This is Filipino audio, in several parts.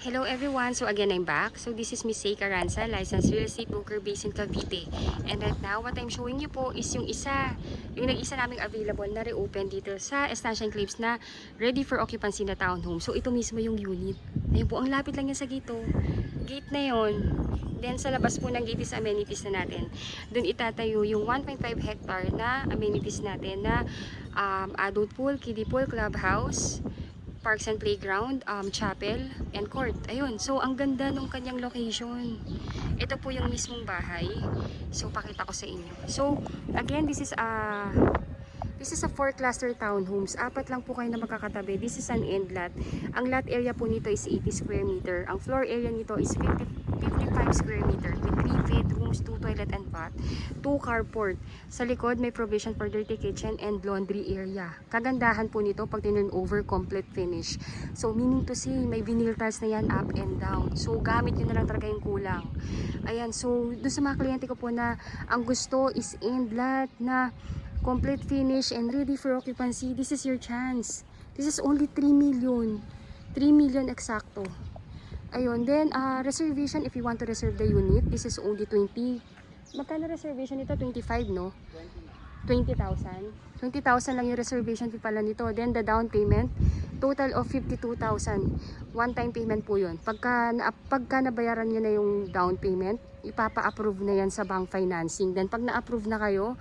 Hello everyone! So again, I'm back. So this is Miss Say Caranza, licensed real estate broker based in Cavite. And right now, what I'm showing you po is yung nag-isa naming available na reopen dito sa Estancia Enclaves na ready for occupancy na townhome. So ito mismo yung unit. Ayun po, ang lapit lang yan sa gate. Gate na yon. Then sa labas po ng gate is amenities na natin. Doon itatayo yung 1.5 hectare na amenities natin na adult pool, kiddie pool, clubhouse, parks and playground, chapel, and court. Ayun. So, ang ganda nung kanyang location. Ito po yung mismong bahay. So, pakita ko sa inyo. So, again, this is a 4 cluster townhomes. Apat lang po kayo na magkakatabi. This is an end lot. Ang lot area po nito is 80 square meter. Ang floor area nito is 55 square meter with 3 bedrooms, 2 toilet and bath, 2 carport. Sa likod may provision for dirty kitchen and laundry area. Kagandahan po nito pag tinurn over, complete finish. So meaning to say, may vinyl tiles na yan up and down. So gamit nyo na lang talaga yung kulang. Ayan, so doon sa mga kliyente ko po na ang gusto is end lot na complete finish and ready for occupancy, this is your chance. This is only 3 million. 3 million eksakto. Ayun, then reservation if you want to reserve the unit, this is only 20. Magkano reservation nito? 25, no? 20,000. 20,000 lang yung reservation fee pala nito. Then the down payment, total of 52,000. One time payment po yun. Pagka nabayaran nyo na yung down payment, ipapa-approve na yan sa bank financing. Then pag na-approve na kayo,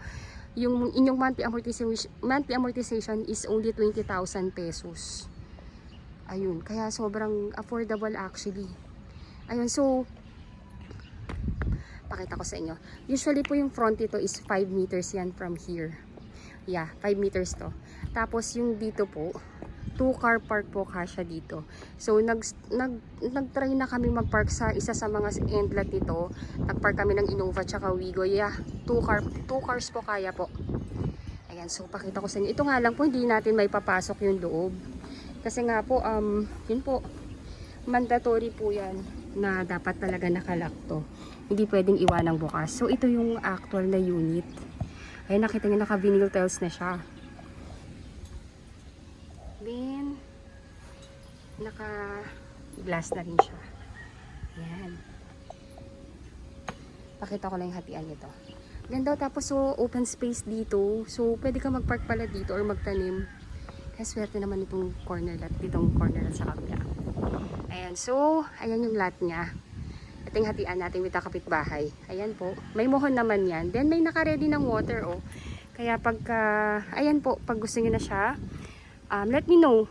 yung inyong monthly amortization is only 20,000 pesos. Ayun, kaya sobrang affordable actually. Ayun, so pakita ko sa inyo. Usually po yung front ito is 5 meters yan from here. Yeah, 5 meters to. Tapos yung dito po, 2 car park po kasya dito. So nag-try na kami mag-park sa isa sa mga end lot nito. Nag-park kami ng Innova tsaka Wigo. Yeah, 2 cars po kaya po. Ayan, so pakita ko sa inyo. Ito nga lang po, hindi natin may papasok yung loob. Kasi nga po, yun po, mandatory po yan na dapat talaga nakalak to. Hindi pwedeng iwanang bukas. So, ito yung actual na unit. Ayun, nakita nyo, naka-vinyl tiles na siya. Then, naka-glass na rin siya. Ayan. Pakita ko lang yung hatian nito. Ganda, tapos so, open space dito. So, pwede ka mag-park pala dito or magtanim. Kaya swerte naman itong corner lot, ditong corner lot sa kabila. Ayan, so, ayan yung lot niya. Ito yung hatian natin with kapitbahay. Ayan po, may mohon naman yan. Then may naka-ready ng water, oh. Kaya pagka, ayan po, pag gusto nyo na siya, let me know.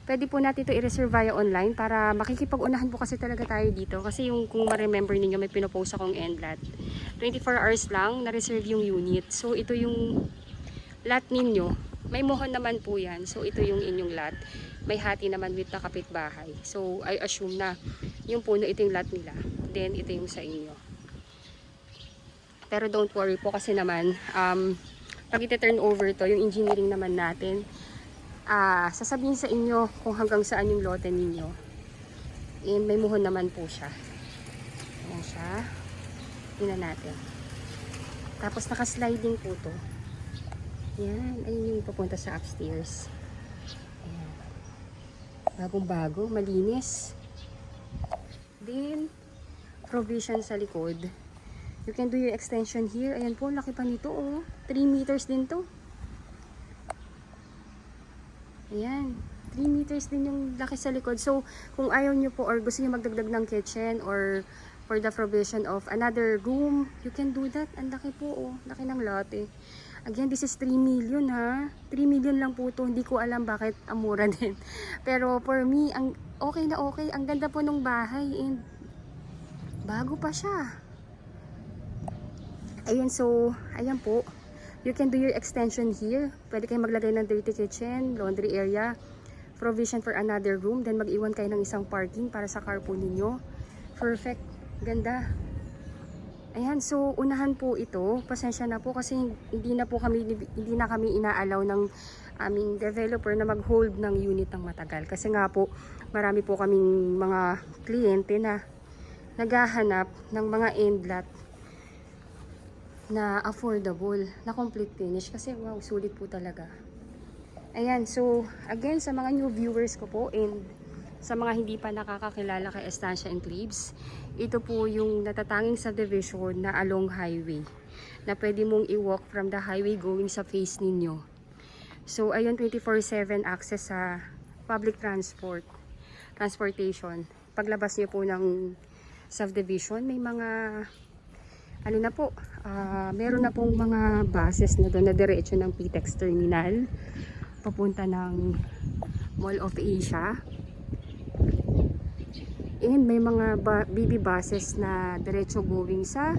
Pwede po natin ito i-reserve via online para makikipag-unahan po kasi talaga tayo dito. Kasi yung kung ma-remember ninyo, may pinopost akong end lot. 24 hours lang, na-reserve yung unit. So, ito yung lot ninyo. May mohon naman po yan. So, ito yung inyong lot. May hati naman with na kapitbahay. So, I assume na yung puno, ito yung lot nila. Then, ito yung sa inyo. Pero don't worry po kasi naman, pag iti-turn over to, yung engineering naman natin, sasabihin sa inyo kung hanggang saan yung lote ninyo. And may mohon naman po siya. Ayan siya. Tingnan natin. Tapos, naka-sliding po to. Yan, ayun yung papunta sa upstairs. Ayan. Bagong-bago, malinis. Then, provision sa likod. You can do your extension here. Ayan po, laki pa nito, oh. 3 meters din to. Ayan, 3 meters din yung laki sa likod. So, kung ayaw nyo po or gusto nyo magdagdag ng kitchen or for the provision of another room, you can do that. Ang laki po, oh. Laki ng lote. Again, this is 3 million ha. 3 million lang po to. Hindi ko alam bakit amura din. Pero for me, okay na okay. Ang ganda po nung bahay and bago pa siya. Ayun, so, ayan po. You can do your extension here. Pwede kayong maglagay ng dirty kitchen, laundry area, provision for another room. Then mag-iwan kayo ng isang parking para sa car po ninyo. Perfect. Ganda. Ayan, so unahan po ito. Pasensya na po kasi hindi na kami inaalaw ng aming developer na mag-hold ng unit ng matagal. Kasi nga po, marami po kaming mga kliyente na naghahanap ng mga end lot na affordable, na complete finish. Kasi wow, sulit po talaga. Ayan, so again sa mga new viewers ko po and Sa mga hindi pa nakakakilala kay Estancia Enclaves, ito po yung natatanging subdivision na along highway na pwede mong i-walk from the highway going sa face ninyo. So ayun, 24/7 access sa public transportation. Paglabas niyo po ng subdivision, may mga ano na po, meron na pong mga buses na doon na diretso ng PTEX Terminal papunta ng Mall of Asia. And may mga BB buses na diretso going sa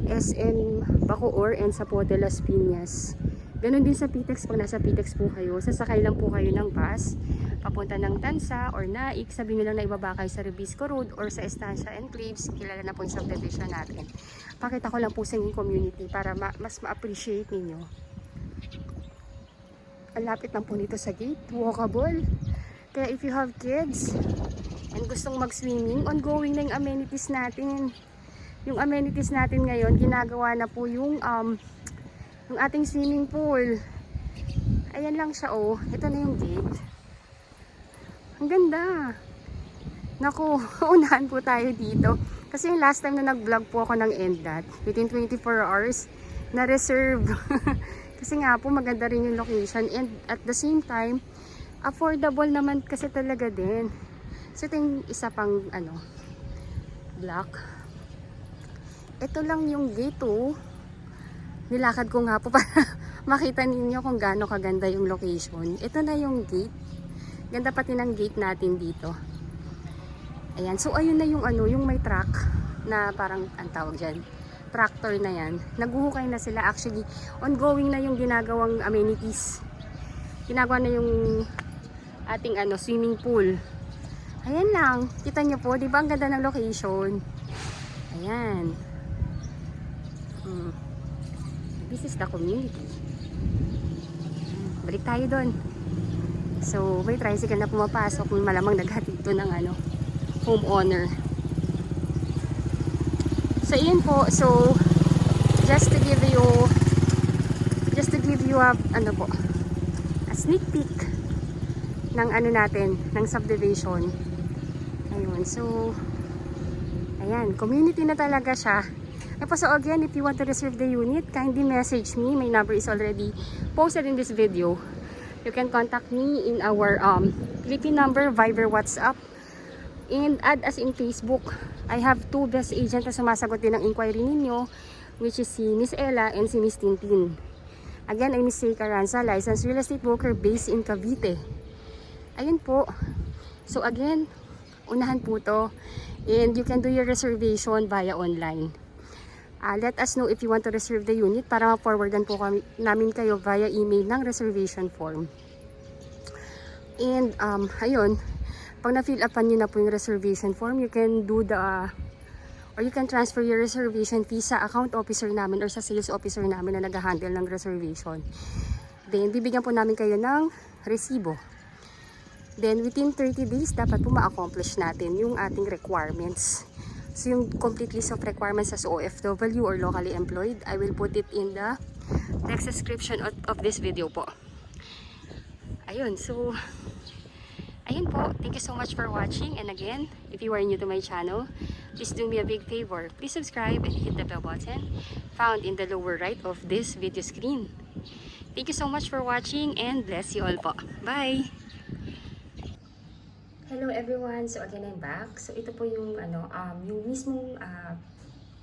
SM Bacoor and sa Pote Las Piñas. Ganon din sa PTEX. Pag nasa PTEX po kayo, sasakay lang po kayo ng bus papunta ng Tansa or Naik. Sabihin nyo lang na ibaba kayo sa Rebisco Road or sa Estancia Enclaves. Kilala na po yung subdivision natin. Pakita ko lang po sa inyong community para mas ma-appreciate ninyo. Ang lapit lang po nito sa gate, walkable. Kaya if you have kids and gustong mag-swimming, ongoing na yung amenities natin. Yung amenities natin ngayon, ginagawa na po yung ating swimming pool. Ayan lang siya, oh. Ito na yung gate. Ang ganda. Naku, unahan po tayo dito. Kasi yung last time na nag-vlog po ako ng ENDAT, within 24 hours, na-reserve. Kasi nga po, maganda rin yung location. And at the same time, affordable naman kasi talaga din. So ito yung isa pang block. Ito lang yung gate, oh. Nilakad ko nga po para makita ninyo kung gaano kaganda yung location. Ito na yung gate. Ganda pati ng gate natin dito. Ayan, so ayun na yung yung may truck na parang ang tawag dyan, tractor na yan. Naghuhukay na sila, actually ongoing na yung ginagawang amenities. Ginagawa na yung ating swimming pool. Ayan lang, kita nyo po, di ba ang ganda ng location? Ayan. This is the community. Balik tayo doon. So may tricycle na pumapasok, malamang naghatid to ng homeowner. So yun po, so just to give you a sneak peek ng natin, ng subdivision. Ayun, so ayan, community na talaga siya. So again, if you want to reserve the unit, kindly message me. My number is already posted in this video. You can contact me in our Philippine number, Viber, WhatsApp, and add us in Facebook. I have 2 best agent na sumasagot din ng inquiry ninyo, which is si Miss Ella and si Miss Tintin. Again, I'm Miss Seika Aranza, licensed real estate broker based in Cavite. Ayun po. So again, unahan po to. And you can do your reservation via online. Let us know if you want to reserve the unit para ma-forwardan po namin kayo via email ng reservation form. And ayun, pag na-fill upan nyo na po yung reservation form, you can do or you can transfer your reservation fee sa account officer namin or sa sales officer namin na nag-handle ng reservation. Then, bibigyan po namin kayo ng resibo. Then, within 30 days, dapat po ma-accomplish natin yung ating requirements. So, yung complete list of requirements as OFW or locally employed, I will put it in the text description of this video po. Ayun, so ayun po, thank you so much for watching. And again, if you are new to my channel, please do me a big favor. Please subscribe and hit the bell button found in the lower right of this video screen. Thank you so much for watching and bless you all po. Bye! Hello everyone! So again, I'm back. So ito po yung yung mismong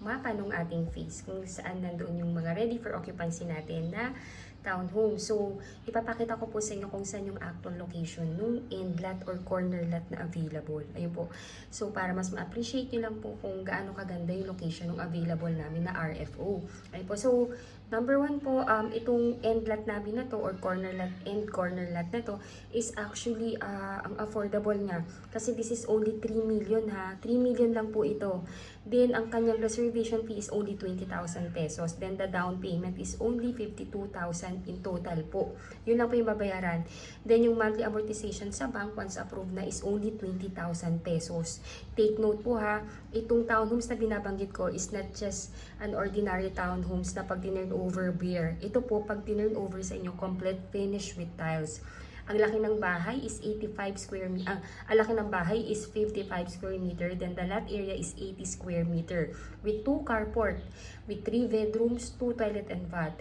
mapa ng ating phase kung saan nandoon yung mga ready for occupancy natin na townhome. So, ipapakita ko po sa inyo kung saan yung actual location nung end lot or corner lot na available. Ayun po. So, para mas ma-appreciate nyo lang po kung gaano kaganda yung location ng available namin na RFO. Ayun po. So, number 1 po, itong end lot namin na to or corner lot, end corner lot na to is actually ang affordable niya. Kasi this is only 3 million ha. 3 million lang po ito. Then, ang kanyang reservation fee is only 20,000 pesos. Then, the down payment is only 52,000 in total po. Yun lang po yung babayaran. Then, yung monthly amortization sa bank once approved na is only 20,000 pesos. Take note po ha, itong townhomes na binabanggit ko is not just an ordinary townhomes na pag tinurn over bare. Ito po, pag tinurn over sa inyo, complete finish with tiles. Ang laki ng bahay is 85 square meter. Ang laki ng bahay is 55 square meter. Then the lot area is 80 square meter. With 2 carport, with 3 bedrooms, 2 toilet and bath.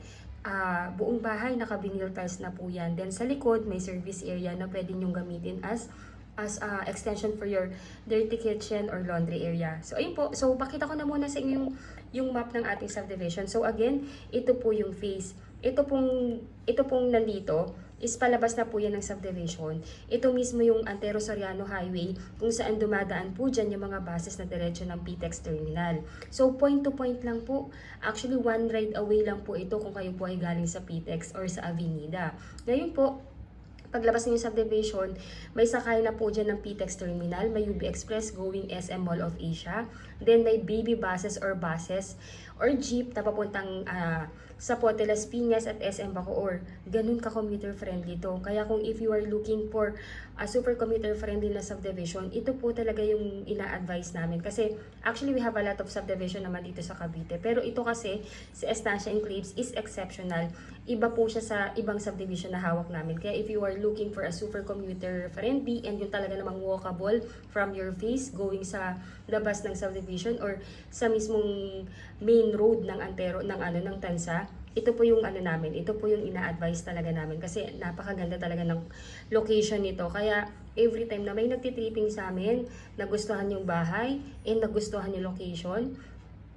Buong bahay naka-vinyl tiles na po yan. Then sa likod, may service area na pwede nyong gamitin as extension for your dirty kitchen or laundry area. So ayun po. So pakita ko na muna sa inyo yung map ng ating subdivision. So again, ito po yung phase. Ito pong nandito is palabas na po yan ng subdivision. Ito mismo yung Antero Soriano Highway kung saan dumadaan po dyan yung mga buses na diretso ng PTEX Terminal. So point to point lang po. Actually, 1 ride away lang po ito kung kayo po ay galing sa PTEX or sa Avenida. Ngayon po, paglabas ng subdivision, may sakay na po dyan ng PTEX Terminal, may UB Express going SM Mall of Asia, then may baby buses or jeep na papuntang sa Pote Las Piñas at SM Bacoor. Ganun ka-commuter friendly to. Kaya kung if you are looking for a super commuter friendly na subdivision, ito po talaga yung ina-advise namin. Kasi actually we have a lot of subdivision naman dito sa Cavite. Pero ito kasi si Estancia Enclaves is exceptional. Iba po siya sa ibang subdivision na hawak namin. Kaya if you are looking for a super commuter friendly and yung talaga namang walkable from your face going sa labas ng subdivision or sa mismong main road ng Antero ng Tansa, ito po yung namin, ito po yung ina-advise talaga namin kasi napakaganda talaga ng location nito. Kaya every time na may nagtitripping sa amin, nagustuhan yung bahay and nagustuhan yung location,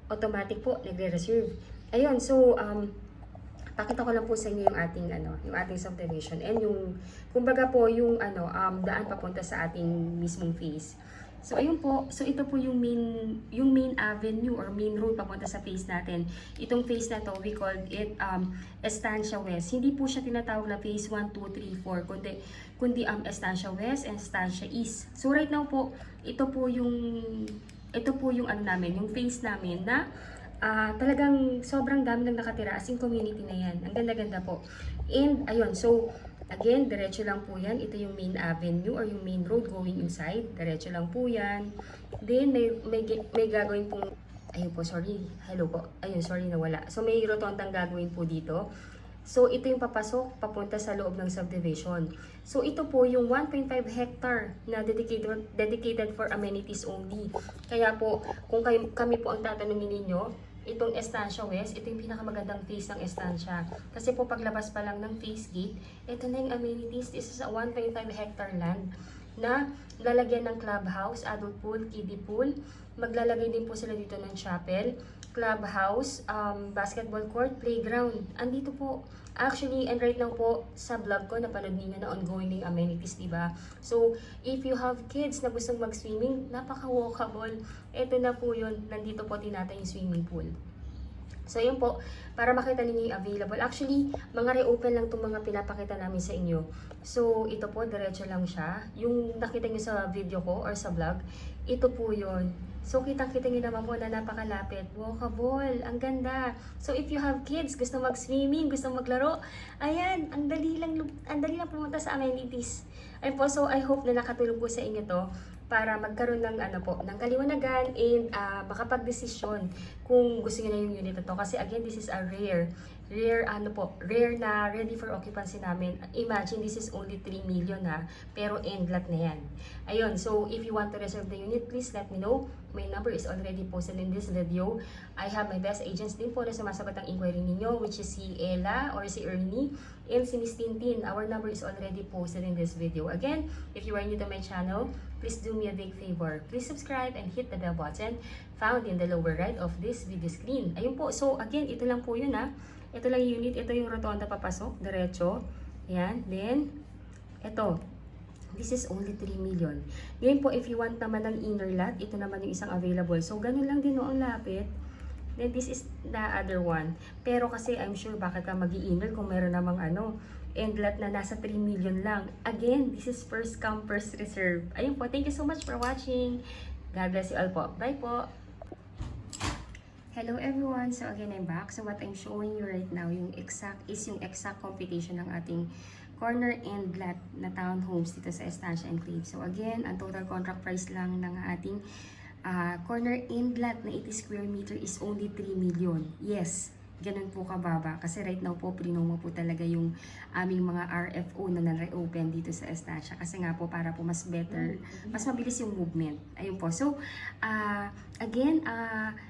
automatic po nagre-reserve. Ayun, so pakita ko lang po sa inyo yung ating subdivision and yung kumbaga po yung daan papunta sa ating mismong phase. So ayun po, so ito po yung main avenue or main road papunta sa phase natin. Itong phase na to, we called it Estancia West. Hindi po siya tinatawag na phase 1, 2, 3, 4, kundi Estancia West and Estancia East. So right now po, ito po yung namin, yung phase namin na talagang sobrang dami nang nakatira as in community na yan. Ang ganda-ganda po. And ayun, so again, diretso lang po yan. Ito yung main avenue or yung main road going inside. Diretso lang po yan. Then, may gagawin pong, ayun po, sorry. Hello po. Ayun, sorry nawala. So, may rotondang gagawin po dito. So, ito yung papasok, papunta sa loob ng subdivision. So, ito po yung 1.5 hectare na dedicated for amenities only. Kaya po, kung kami po ang tatanungin ninyo, itong Estancia West, ito yung pinakamagandang phase ng Estancia. Kasi po paglabas pa lang ng phase gate, ito na yung amenities. This is a 1.5 hectare land na lalagyan ng clubhouse, adult pool, kiddie pool. Maglalagay din po sila dito ng chapel, clubhouse, basketball court, playground. Andito po. Actually, and right now po, sa vlog ko, napanood niyo na ongoing ng amenities, diba? So, if you have kids na gustong mag-swimming, napaka-walkable. Ito na po yun. Nandito po tinatay yung swimming pool. So, yun po, para makita ninyo yung available. Actually, mga reopen lang itong mga pinapakita namin sa inyo. So, ito po, diretso lang siya. Yung nakita nyo sa video ko or sa vlog, ito po yun. So, kitang-kita nyo naman po na napakalapit. Walkable, ang ganda. So, if you have kids, gusto mag-swimming, gusto maglaro, ayan, ang dali lang pumunta sa amenities. Ayun po, so I hope na nakatulong po sa inyo to para magkaroon ng ng kaliwanagan and makapag-desisyon kung gusto niyo na yung unit na to. Kasi again, this is a rare na ready for occupancy namin. Imagine, this is only 3 million pero end lot na yan. Ayun, so if you want to reserve the unit, please let me know. My number is already posted in this video. I have my best agents din po na sumasagot ang inquiry ninyo, which is si Ella or si Ernie and si Miss Tintin. Our number is already posted in this video. Again, if you are new to my channel, please do me a big favor. Please subscribe and hit the bell button found in the lower right of this video screen. Ayun po. So, again, ito lang po yun Ito lang yung unit. Ito yung rotonda papasok. Diretso. Ayan. Then, ito. This is only 3 million. Ngayon po, if you want naman ng inner lot, ito naman yung isang available. So, ganun lang din ang lapit. Then, this is the other one. Pero kasi, I'm sure bakit ka mag-i-inner kung meron namang end lot na nasa 3 million lang. Again, this is first come, first reserve. Ayun po, thank you so much for watching. God bless you all po. Bye po! Hello everyone! So again, I'm back. So what I'm showing you right now, yung exact computation ng ating corner and lot na townhomes dito sa Estancia Enclave. So again, ang total contract price lang ng ating corner and lot na 80 square meter is only 3 million. Yes, Ganun po kababa. Kasi right now po, prinomo po talaga yung aming mga RFO na na-reopen dito sa Estancia. Kasi nga po, para po mas better, mas mabilis yung movement. Ayun po. So, again,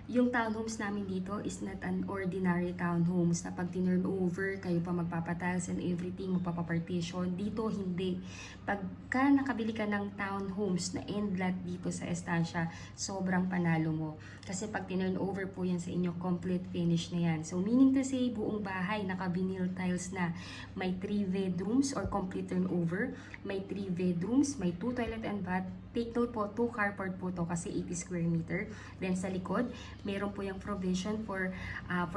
yung townhomes namin dito is not an ordinary townhomes na pag tinurn over, kayo pa magpapatiles and everything, magpapapartition. Dito, hindi. Pagka nakabili ka ng townhomes na end lot dito sa Estancia, sobrang panalo mo. Kasi pag tinurn over po yan sa inyo, complete finish na yan. So, meaning to say, buong bahay, naka-vinyl tiles na. May 3 bedrooms or complete turnover. May 3 bedrooms, may 2 toilet and bath. Take note po, 2 carport po to kasi 80 square meter. Then sa likod, meron po yung provision for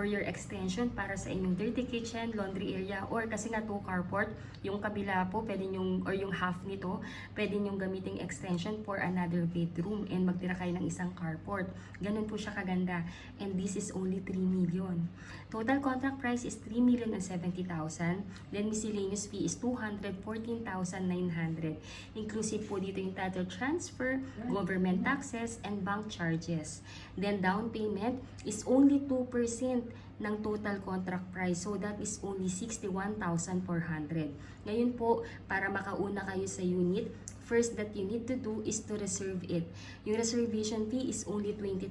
your extension para sa inyong dirty kitchen, laundry area, or kasi nga 2 carport, yung kabila po, pwede nyong, or yung half nito, pwede nyong gamiting extension for another bedroom and magtira kayo ng isang carport. Ganun po siya kaganda. And this is only 3 million. Total contract price is 3,070,000. Then miscellaneous fee is 214,900. Inclusive po dito yung title transfer, government taxes, and bank charges. Then down payment is only 2% ng total contract price. So that is only 61,400. Ngayon po, para makauna kayo sa unit, first that you need to do is to reserve it. Yung reservation fee is only 20,000.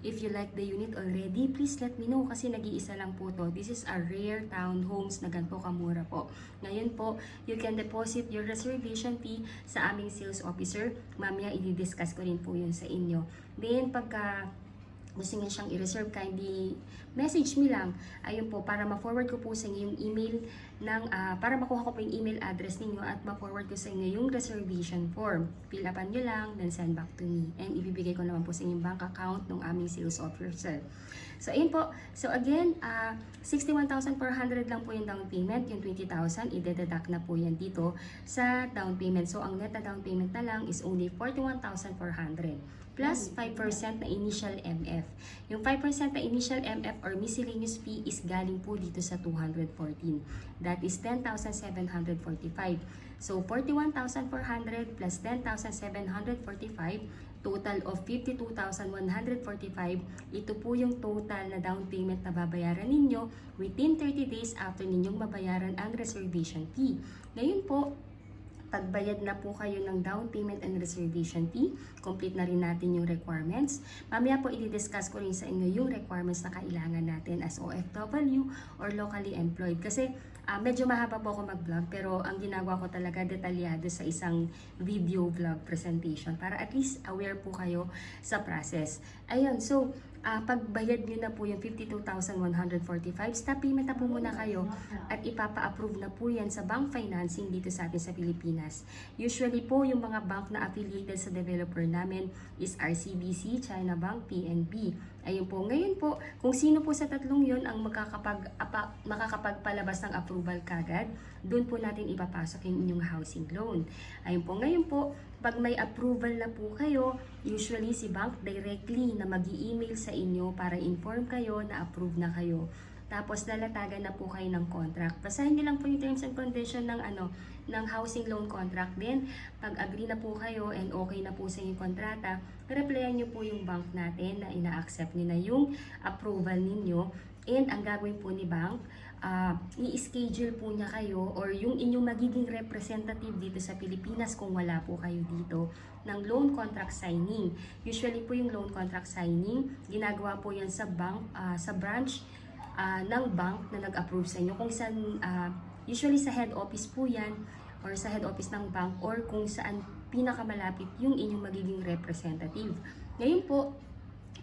If you like the unit already, please let me know kasi nag-iisa lang po to. This is a rare townhomes na ganito kamura po. Ngayon po, you can deposit your reservation fee sa aming sales officer. Mamaya i-discuss ko rin po yun sa inyo. Then pagka gusto niya siyang i-reserve, kindly message me lang. Ayun po, para ma-forward ko po sa inyo yung email ng, para makuha ko po yung email address ninyo at ma-forward ko sa inyo yung reservation form. Fill upan nyo lang, then send back to me. And ibibigay ko naman po sa inyo yung bank account ng aming sales officer. So, ayun po. So, again, 61,400 lang po yung down payment. Yung 20,000, i-deduct na po yan dito sa down payment. So, ang net na down payment na lang is only 41,400. Plus 5% na initial MF. Yung 5% na initial MF or miscellaneous fee is galing po dito sa 214. That is 10,745. So 41,400 plus 10,745, total of 52,145. Ito po yung total na down payment na babayaran ninyo within 30 days after ninyong mabayaran ang reservation fee. Ngayon po, pagbayad na po kayo ng down payment and reservation fee, complete na rin natin yung requirements. Mamaya po i-discuss ko rin sa inyo yung requirements na kailangan natin as OFW or locally employed. Kasi medyo mahaba po ako mag-vlog pero ang ginagawa ko talaga detalyado sa isang video vlog presentation para at least aware po kayo sa process. Ayun, so pagbayad nyo na po yung 52,145, stop payment na po muna kayo at ipapa-approve na po yan sa bank financing dito sa atin sa Pilipinas. Usually po yung mga bank na affiliated sa developer namin is RCBC, China Bank, PNB. Ayun po, ngayon po, kung sino po sa tatlong yon ang makakapagpalabas ng approval kagad, doon po natin ipapasok yung inyong housing loan. Ayun po, ngayon po, pag may approval na po kayo, usually si bank directly na mag-i-email sa inyo para inform kayo na approve na kayo. Tapos lalatagan na po kayo ng contract. Basahin niyo lang po yung terms and condition ng ng housing loan contract. Then pag agree na po kayo and okay na po sa inyong kontrata, replyan niyo po yung bank natin na ina-accept niyo na yung approval ninyo. And ang gagawin po ni bank, i-schedule po niya kayo or yung inyong magiging representative dito sa Pilipinas kung wala po kayo dito ng loan contract signing. Usually po yung loan contract signing, ginagawa po yan sa bank, sa branch ng bank na nag-approve sa inyo. Kung saan, usually sa head office po yan or sa head office ng bank or kung saan pinakamalapit yung inyong magiging representative. Ngayon po,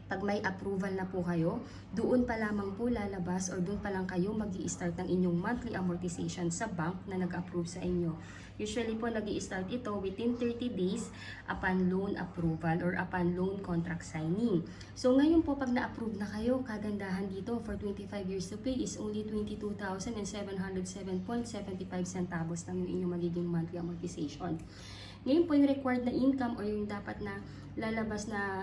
pag may approval na po kayo, doon pa lamang po lalabas or doon pa lang kayo mag-i-start ng inyong monthly amortization sa bank na nag-approve sa inyo. Usually po nag-i-start ito within 30 days upon loan approval or upon loan contract signing. So ngayon po pag na-approve na kayo, kagandahan dito for 25 years to pay is only 22,707.75 centavos lang yung inyong magiging monthly amortization. Ngayon po yung required na income o yung dapat na lalabas na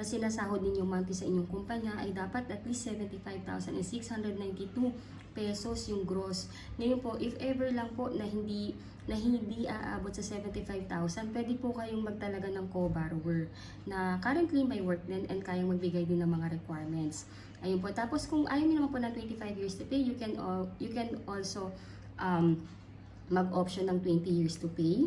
sinasahod ninyo monthly sa inyong kumpanya ay dapat at least 75,692 pesos yung gross. Ngayon po, if ever lang po na hindi aabot sa 75,000, pwede po kayong magtalaga ng co-borrower na currently may work din and kayang magbigay din ng mga requirements. Ayun po. Tapos kung ayaw niyo naman po ng 25 years to pay, you can also mag-option ng 20 years to pay,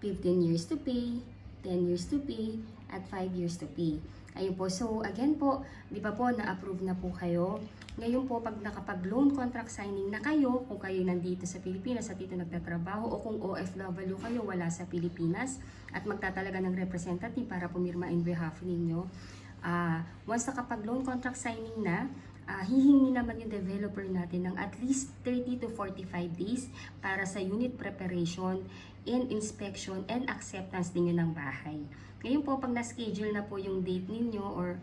15 years to pay, 10 years to pay, at 5 years to pay. Ayun po. So, again po, di ba po, na-approve na po kayo. Ngayon po, pag nakapag-loan contract signing na kayo, kung kayo nandito sa Pilipinas at dito nagtatrabaho, o kung OFW kayo, wala sa Pilipinas, at magtatalaga ng representative para pumirma in behalf ninyo, once nakapag-loan contract signing na, hihingi naman yung developer natin ng at least 30 to 45 days para sa unit preparation and inspection and acceptance ninyo ng bahay. Ngayon po, pag na-schedule na po yung date ninyo or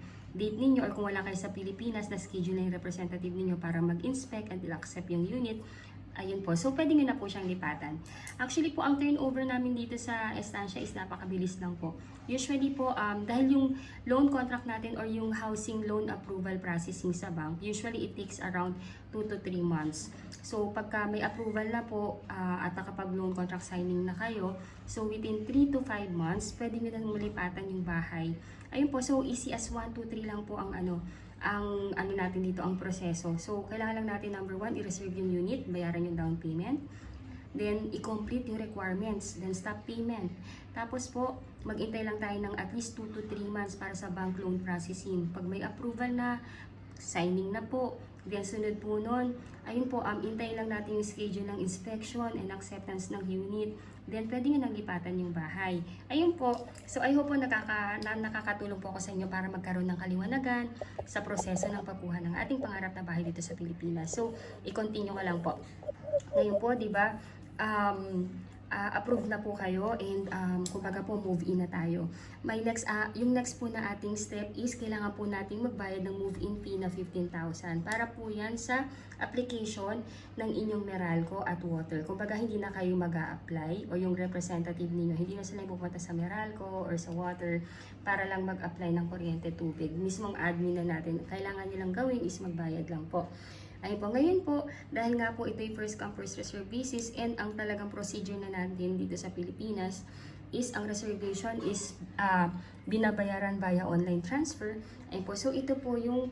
kung wala kayo sa Pilipinas, na-schedule na yung representative ninyo para mag-inspect and accept yung unit, ayun po. So, pwede nyo na po siyang lipatan. Actually po, ang turnover namin dito sa estancia is napakabilis lang po. Usually po, dahil yung loan contract natin or yung housing loan approval processing sa bank, usually it takes around 2 to 3 months. So, pagka may approval na po at nakapag-loan contract signing na kayo, so within 3 to 5 months, pwede nyo na malipatan yung bahay. Ayun po, so easy as 1, 2, 3 lang po ang natin dito, ang proseso. So, kailangan lang natin number 1, i-reserve yung unit, bayaran yung down payment. Then, i-complete yung requirements. Then, stop payment. Tapos po, mag-intay lang tayo ng at least 2 to 3 months para sa bank loan processing. Pag may approval na, signing na po. Then, sunod po nun, ayun po, intay lang natin yung schedule ng inspection and acceptance ng unit. Then, pwede nyo nang lipatan yung bahay. Ayun po. So, I hope po nakakatulong po ako sa inyo para magkaroon ng kaliwanagan sa proseso ng pagkuha ng ating pangarap na bahay dito sa Pilipinas. So, i-continue ka lang po. Ngayon po, di ba, approved na po kayo and kumbaga po move in na tayo. Yung next po na ating step is kailangan po nating magbayad ng move-in fee na 15,000 para po yan sa application ng inyong Meralco at water. Kumbaga hindi na kayo mag-a-apply o yung representative ninyo, hindi na sila pupunta sa Meralco or sa water para lang mag-apply ng kuryente, tubig. Mismong admin na natin, kailangan nilang gawin is magbayad lang po. Ayun po, ngayon po, dahil nga po ito yung first come first reserve basis and ang talagang procedure na natin dito sa Pilipinas is ang reservation is binabayaran via online transfer. Ayun po, so ito po yung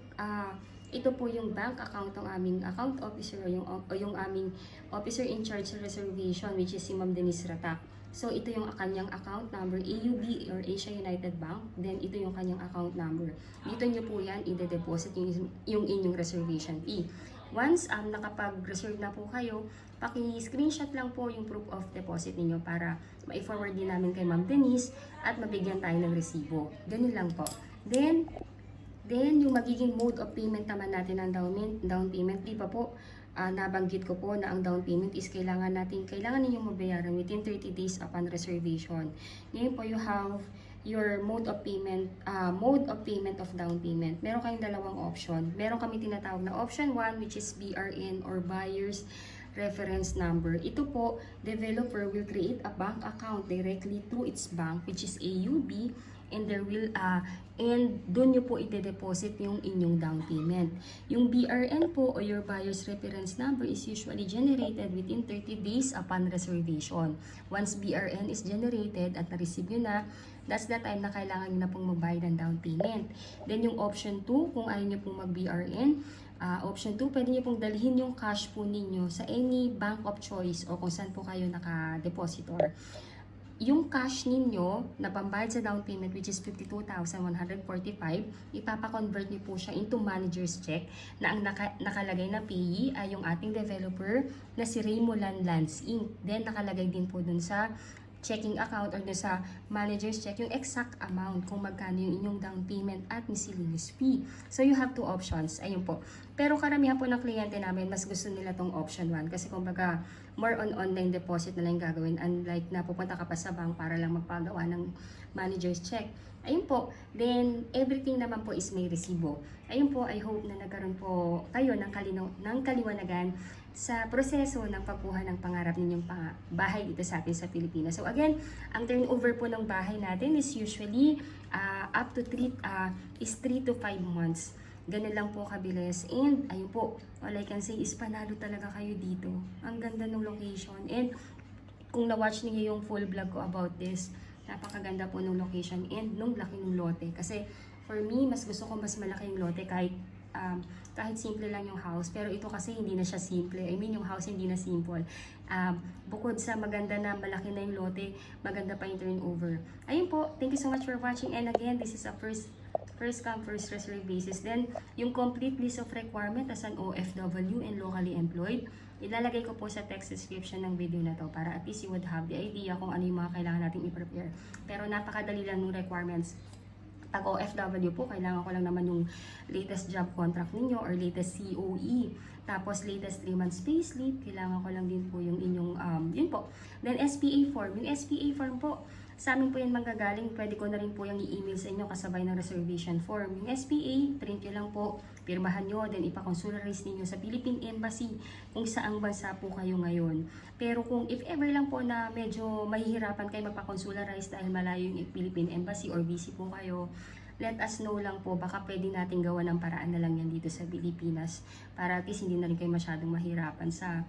bank account ng aming account officer o yung aming officer in charge sa reservation, which is si Ma'am Denise Ratak. So ito yung kanyang account number, AUB or Asia United Bank. Then ito yung kanyang account number. Dito nyo po yan i-deposit yung inyong reservation fee. Once nakapag-reserve na po kayo, paki-screenshot lang po yung proof of deposit ninyo para ma-forward din namin kay Ma'am Denise at mabigyan tayo ng resibo. Ganun lang po. Then yung magiging mode of payment naman natin ng down payment, di ba po, nabanggit ko po na ang down payment is kailangan ninyong mabayaran within 30 days upon reservation. Ngayon po, you have your mode of payment of down payment. Meron kayong dalawang option. Meron kami tinatawag na option 1, which is BRN or Buyer's Reference Number. Ito po, developer will create a bank account directly through its bank, which is AUB, and doon nyo po ide-deposit yung inyong down payment. Yung BRN po o your Buyer's Reference Number is usually generated within 30 days upon reservation. Once BRN is generated at na-receive nyo na, that's the time na kailangan nyo na pong magbayad ng down payment. Then yung option 2, kung ayaw nyo pong mag-BRN, option 2, pwede nyo pong dalhin yung cash po ninyo sa any bank of choice o kung saan po kayo naka-depositor. Yung cash ninyo na pambayad sa down payment, which is 52,145, ipapa-convert niyo po siya into manager's check na ang nakalagay na payee ay yung ating developer na si Raymolan Lands Inc. Then nakalagay din po dun sa checking account or sa manager's check yung exact amount kung magkano yung inyong down payment at miscellaneous fee. So you have two options. Ayun po. Pero karamihan po ng kliyente namin mas gusto nila tong option 1 kasi kumbaga more on online deposit na lang yung gagawin, unlike na pupunta ka pa sa bank para lang magpagawa ng manager's check. Ayun po. Then, everything naman po is may resibo. Ayun po, I hope na nagkaroon po kayo ng kaliwanagan sa proseso ng pagkuha ng pangarap ninyong bahay dito sa atin sa Pilipinas. So again, ang turnover po ng bahay natin is usually up to 3 to 5 months. Ganun lang po kabilis. And ayun po, all I can say is panalo talaga kayo dito. Ang ganda ng location. And kung na-watch niyo yung full vlog ko about this, napakaganda po ng location and nung laki ng lote. Kasi for me, mas gusto ko mas malaki yung lote kahit simple lang yung house. Pero ito kasi hindi na siya simple. I mean, yung house hindi na simple. Bukod sa maganda na malaki na yung lote, maganda pa yung turnover. Ayun po, thank you so much for watching. And again, this is a first come, first reserve basis. Then, yung complete list of requirement as an OFW and locally employed, ilalagay ko po sa text description ng video na to para at least you would have the idea kung ano yung mga kailangan natin i-prepare. Pero napakadali lang ng requirements. Pag OFW po, kailangan ko lang naman yung latest job contract ninyo or latest COE. Tapos latest 3 months payslip, kailangan ko lang din po yung inyong, yun po. Then SPA form. Yung SPA form po, sa amin po yan manggagaling, pwede ko na rin po yung i-email sa inyo kasabay ng reservation form. Yung SPA, print nyo lang po, pirmahan nyo, then ipakonsularize ninyo sa Philippine Embassy kung saang bansa po kayo ngayon. Pero kung if ever lang po na medyo mahihirapan kayo magpakonsularize dahil malayo yung Philippine Embassy or busy po kayo, let us know lang po, baka pwede natin gawa ng paraan na lang yan dito sa Pilipinas para at least hindi na rin kayo masyadong mahirapan sa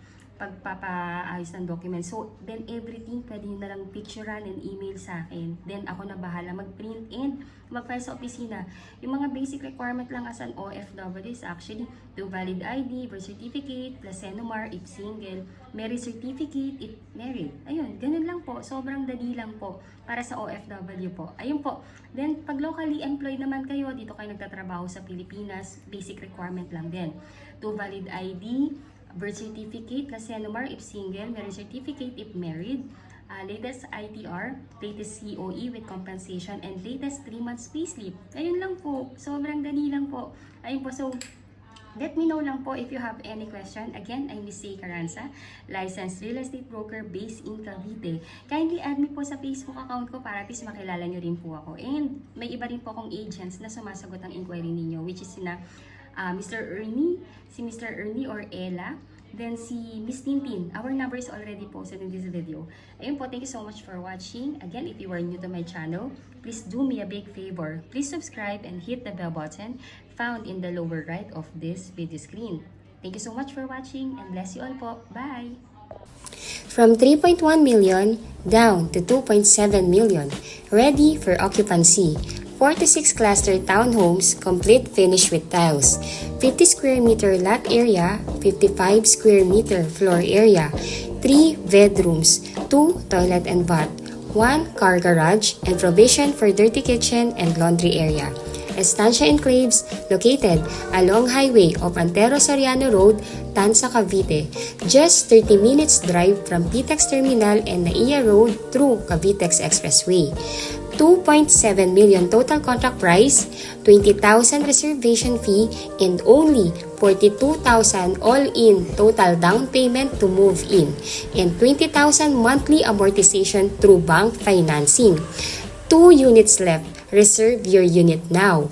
pagpapaayos ng document. So, then everything, pwede nyo na lang picturean and email sa akin. Then, ako na bahala mag-print and mag-file sa opisina. Yung mga basic requirement lang as an OFW is actually 2 valid ID, birth certificate, plus Senomar if single, marriage certificate if married. Ayun, ganun lang po. Sobrang dali lang po para sa OFW po. Ayun po. Then, pag locally employed naman kayo, dito kayo nagtatrabaho sa Pilipinas, basic requirement lang din. 2 valid ID, birth certificate, plus Senomar if single, marriage certificate if married, latest ITR, latest COE with compensation, and latest 3 months payslip. Ayun lang po. Sobrang dali lang po. Ayun po. So, let me know lang po if you have any question. Again, I'm Miss Say Caranza, licensed real estate broker based in Cavite. Kindly add me po sa Facebook account ko para at least makilala nyo rin po ako. And may iba rin po akong agents na sumasagot ang inquiry ninyo, which is sina Mr. Ernie, si Mr. Ernie or Ella, then si Miss Tintin. Our number is already posted in this video. Ayun po, thank you so much for watching. Again, if you are new to my channel, please do me a big favor. Please subscribe and hit the bell button found in the lower right of this video screen. Thank you so much for watching and bless you all po. Bye! From 3.1 million down to 2.7 million, ready for occupancy. 46 cluster townhomes, complete finish with tiles. 50 square meter lot area, 55 square meter floor area, 3 bedrooms, 2 toilet and bath, 1 car garage, and provision for dirty kitchen and laundry area. Estancia Enclaves, located along highway of Antero Soriano Road, Tansa, Cavite. Just 30 minutes drive from PTEX Terminal and Naiya Road through Cavitex Expressway. 2.7 million total contract price, 20,000 reservation fee, and only 42,000 all-in total down payment to move in, and 20,000 monthly amortization through bank financing. 2 units left. Reserve your unit now.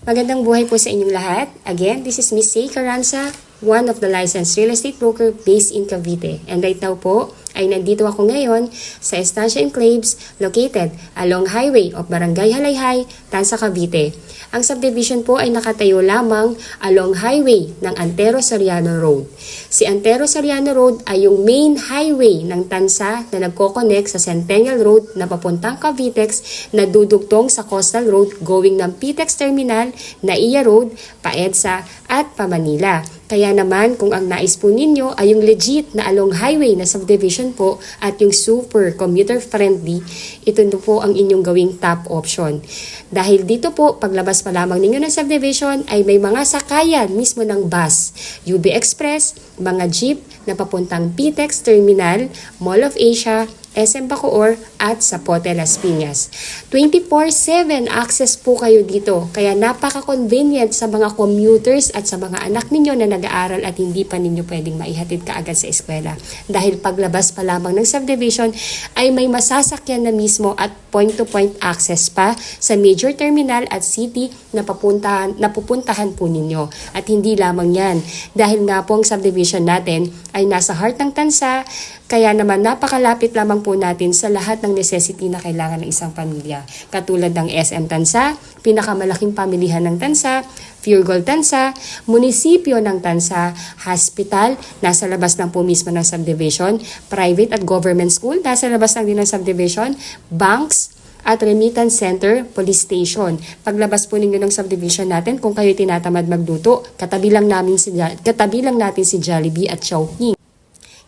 Magandang buhay po sa inyong lahat. Again, this is Miss Say Caranza, one of the licensed real estate broker based in Cavite. And right now po, ay nandito ako ngayon sa Estancia Enclaves located along highway of Barangay Halayhay, Tansa, Cavite. Ang subdivision po ay nakatayo lamang along highway ng Antero Soriano Road. Si Antero Soriano Road ay yung main highway ng Tansa na nagko-connect sa Centennial Road na papuntang Cavitex na dudugtong sa Coastal Road going ng PTEX Terminal, Naiya Road, pa-EDSA at pa-Manila. Kaya naman kung ang nais po ninyo ay yung legit na along highway na subdivision po at yung super commuter friendly, ito po ang inyong gawing top option. Dahil dito po, paglabas pa lamang ninyo ng subdivision ay may mga sakayan mismo ng bus, UB Express, mga jeep na papuntang PTEX Terminal, Mall of Asia, SM Bacoor at sa Pote Las Piñas. 24/7 access po kayo dito, kaya napaka-convenient sa mga commuters at sa mga anak ninyo na nag-aaral at hindi pa ninyo pwedeng maihatid kaagad sa eskwela. Dahil paglabas pa lamang ng subdivision ay may masasakyan na mismo at point-to-point access pa sa major terminal at city na pupuntahan po ninyo. At hindi lamang yan, dahil nga po ang subdivision natin ay nasa heart ng Tansa, kaya naman napakalapit lamang po natin sa lahat ng necessity na kailangan ng isang pamilya. Katulad ng SM Tansa, pinakamalaking pamilihan ng Tansa, Pure Gold Tansa, munisipyo ng Tansa, hospital, nasa labas lang po mismo ng subdivision, private at government school, nasa labas lang din ng subdivision, banks, at remittance center, police station. Paglabas po ninyo ng subdivision natin, kung kayo tinatamad magluto, katabi lang natin si Jollibee at Chowking.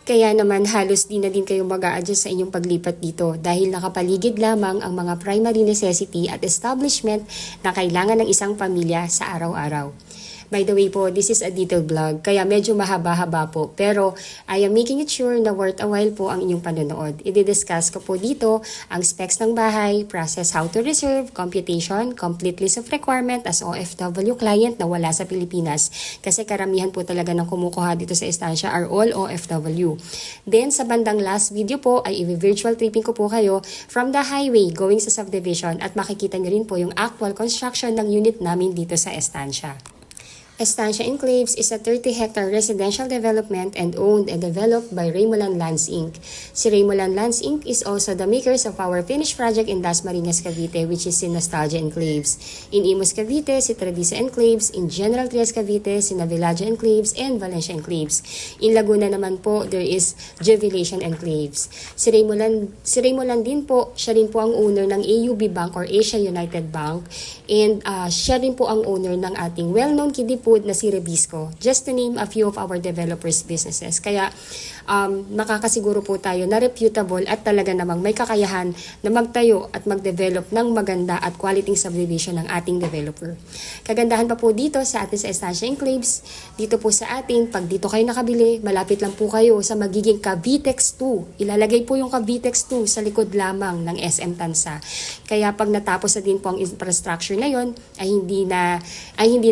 Kaya naman halos di na din kayo mag-a-adjust sa inyong paglipat dito dahil nakapaligid lamang ang mga primary necessity at establishment na kailangan ng isang pamilya sa araw-araw. By the way po, this is a detailed vlog, kaya medyo mahaba-haba po. Pero I am making it sure na worth a while po ang inyong panonood. I-discuss ko po dito ang specs ng bahay, process how to reserve, computation, complete list of requirement as OFW client na wala sa Pilipinas. Kasi karamihan po talaga ng kumukuha dito sa estansya are all OFW. Then sa bandang last video po ay i-virtual tripping ko po kayo from the highway going sa subdivision at makikita nyo rin po yung actual construction ng unit namin dito sa estansya. Estancia Enclaves is a 30-hectare residential development and owned and developed by Raymolan Lands Inc. Si Raymolan Lands Inc. is also the makers of our finished project in Dasmariñas, Cavite, which is in Nostalgia Enclaves. In Imus, Cavite, si Tradisa Enclaves. In General Trias, Cavite, si Navilaja Enclaves and Valencia Enclaves. In Laguna naman po, there is Jubilation Enclaves. Si Raymolan din po, siya rin po ang owner ng AUB Bank or Asia United Bank. And siya rin po ang owner ng ating well-known kiddie food na si Rebisco, just to name a few of our developers' businesses. Kaya makakasiguro po tayo na reputable at talaga namang may kakayahan na magtayo at mag-develop ng maganda at quality subdivision ng ating developer. Kagandahan pa po dito sa atin sa Estancia Enclaves, dito po sa atin, pag dito kayo nakabili, malapit lang po kayo sa magiging Cavitex 2. Ilalagay po yung Cavitex 2 sa likod lamang ng SM Tansa. Kaya pag natapos na din po ang infrastructure na yon, ay hindi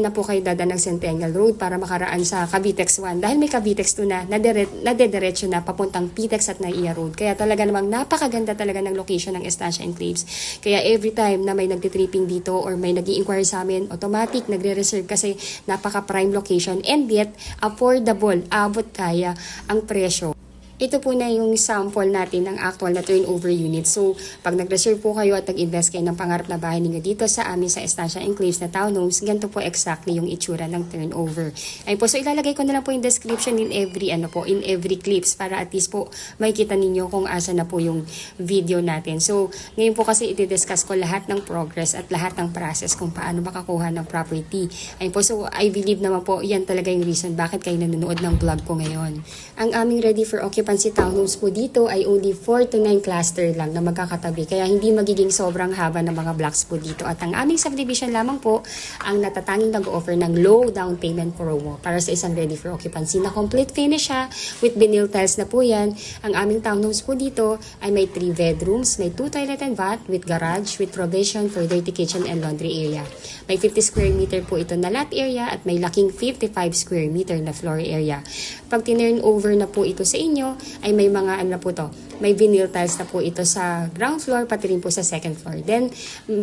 na po kayo dadaan ng Centennial Road para makaraan sa Cavitex 1 dahil may Cavitex 2 na nadediretso na papuntang Pitex at Naiya Road. Kaya talaga namang napakaganda talaga ng location ng Estancia Enclaves. Kaya every time na may nagtitripping dito or may nag-i-inquire sa amin, automatic nagre-reserve kasi napaka-prime location and yet affordable, abot kaya ang presyo. Ito po na yung sample natin ng actual na turnover unit. So, pag nag-reserve po kayo at nag-invest kayo ng pangarap na bahay ninyo dito sa amin sa Estancia Enclaves na townhomes, ganito po exactly yung itsura ng turnover. Ayun po, so ilalagay ko na lang po yung description in every clips para at least po makikita ninyo kung asa na po yung video natin. So, ngayon po kasi i-discuss ko lahat ng progress at lahat ng process kung paano makakuha ng property. Ayun po, so I believe naman po yan talaga yung reason bakit kayo nanonood ng vlog ko ngayon. Ang aming ready for occupancy townhomes po dito ay only 4 to 9 cluster lang na magkakatabi. Kaya hindi magiging sobrang haba ng mga blocks po dito. At ang aming subdivision lamang po ang natatanging nag-offer ng low down payment promo para sa isang ready for occupancy na complete finish siya with vinyl tiles na po yan. Ang aming townhomes po dito ay may 3 bedrooms, may 2 toilet and bath with garage with provision for dirty kitchen and laundry area. May 50 square meter po ito na lot area at may laking 55 square meter na floor area. Pag tinurn over na po ito sa inyo, ay may mga ano na po to, may vinyl tiles na po ito sa ground floor pati rin po sa second floor. Then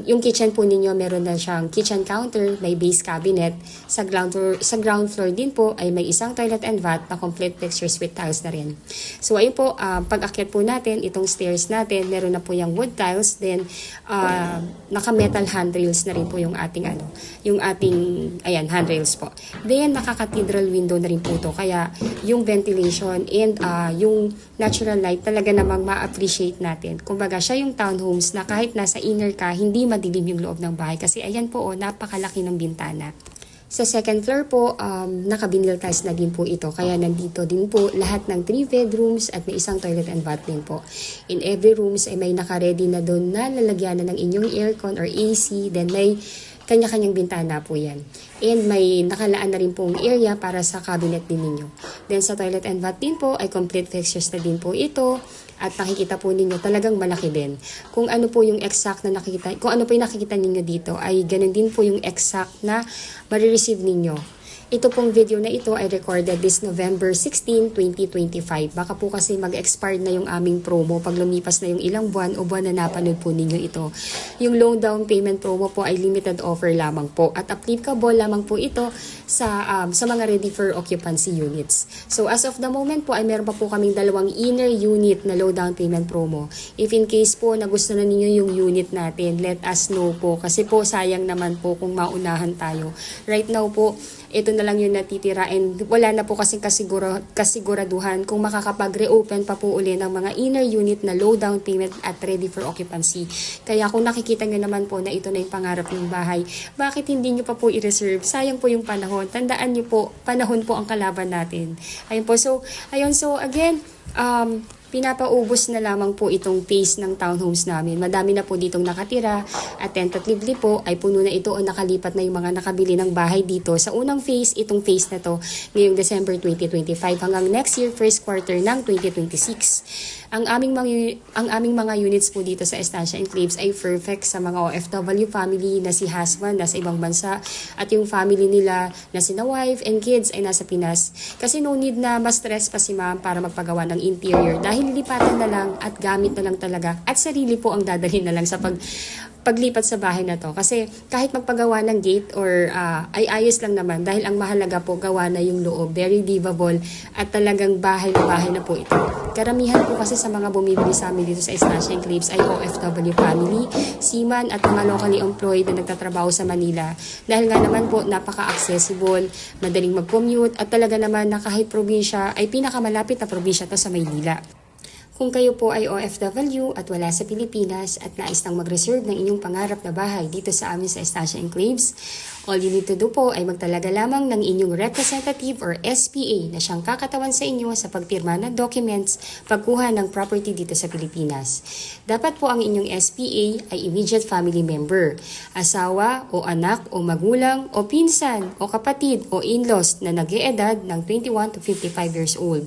yung kitchen po ninyo meron na siyang kitchen counter, may base cabinet. Sa ground floor din po ay may isang toilet and bath na complete fixtures with tiles na rin. So ayun po, pag akyat po natin itong stairs natin, meron na po yung wood tiles, then naka metal handrails na rin po yung ating ayan handrails po. Then naka-cathedral window na rin po to, kaya yung ventilation and yung natural light talaga namang ma-appreciate natin. Kumbaga, siya yung townhomes na kahit nasa inner ka, hindi madilim yung loob ng bahay. Kasi ayan po, napakalaki ng bintana. Sa second floor po, naka-vinyl tiles na din po ito. Kaya nandito din po lahat ng 3 bedrooms at may isang toilet and bath din po. In every rooms ay may naka-ready na doon na lalagyan na ng inyong aircon or AC. Then may kanya-kanyang bintana po yan. And may nakalaan na rin pong area para sa cabinet din ninyo. Then sa toilet and bath din po ay complete fixtures na din po ito. At nakikita po ninyo talagang malaki din. Kung ano po yung exact na nakikita, kung ano po yung nakikita ninyo dito ay ganun din po yung exact na marireceive ninyo. Ito pong video na ito ay recorded this November 16, 2025. Baka po kasi mag-expire na yung aming promo pag lumipas na yung ilang buwan o buwan na napanood po ninyo ito. Yung loan down payment promo po ay limited offer lamang po at applicable lamang po ito sa mga ready for occupancy units. So as of the moment po ay meron pa po kaming dalawang inner unit na low down payment promo. If in case po na gusto na ninyo yung unit natin, let us know po kasi po sayang naman po kung maunahan tayo. Right now po, ito na lang yung natitira and wala na po kasing kasiguraduhan kung makakapag-reopen pa po uli ng mga inner unit na low down payment at ready for occupancy. Kaya kung nakikita nyo naman po na ito na yung pangarap ng bahay, bakit hindi nyo pa po i-reserve? Sayang po yung panahon. Tandaan nyo po, panahon po ang kalaban natin. Ayun po. So again, pinapaubos na lamang po itong phase ng townhomes namin. Madami na po ditong nakatira at tentatively po ay puno na ito o nakalipat na yung mga nakabili ng bahay dito. Sa unang phase, itong phase na to ngayong December 2025 hanggang next year, first quarter ng 2026. Ang aming mga units po dito sa Estancia Enclaves ay perfect sa mga OFW family na si husband nasa ibang bansa at yung family nila na sina wife and kids ay nasa Pinas. Kasi no need na ma-stress pa si ma'am para magpagawa ng interior dahil lilipatan na lang at gamit na lang talaga at sarili po ang dadalhin na lang sa paglipat sa bahay na to. Kasi kahit magpagawa ng gate or ay ayos lang naman dahil ang mahalaga po gawa na yung loob. Very livable at talagang bahay na po ito. Karamihan po kasi sa mga bumibili sa amin dito sa Estancia Enclaves ay OFW family, seaman at mga locally employed na nagtatrabaho sa Manila. Dahil nga naman po napaka-accessible, madaling mag-commute at talaga naman na kahit probinsya ay pinakamalapit na probinsya to sa Maynila. Kung kayo po ay OFW at wala sa Pilipinas at nais nang mag-reserve ng inyong pangarap na bahay dito sa amin sa Estancia Enclaves, all you need to do po ay magtalaga lamang ng inyong representative or SPA na siyang kakatawan sa inyo sa pagpirma ng documents pagkuha ng property dito sa Pilipinas. Dapat po ang inyong SPA ay immediate family member, asawa o anak o magulang o pinsan o kapatid o in-laws na nag-eedad ng 21 to 55 years old.